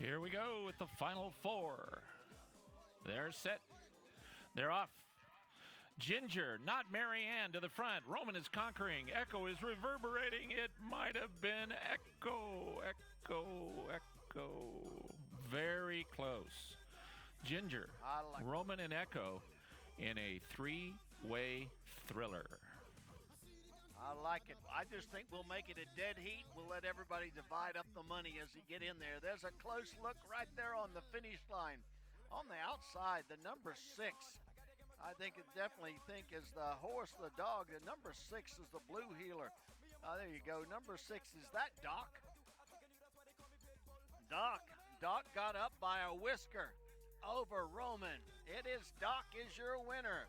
Here we go with the final four. They're set. They're off. Ginger, not Marianne, to the front. Roman is conquering. Echo is reverberating. It might have been Echo. Very close. Ginger, Roman, and Echo in a three-way thriller. I like it. I just think we'll make it a dead heat. We'll let everybody divide up the money as you get in there. There's a close look right there on the finish line. On the outside, the number 6. I definitely think is the horse, the dog. The number 6 is the blue heeler. There you go. Number 6 is that Doc. Doc got up by a whisker over Roman. It is Doc is your winner.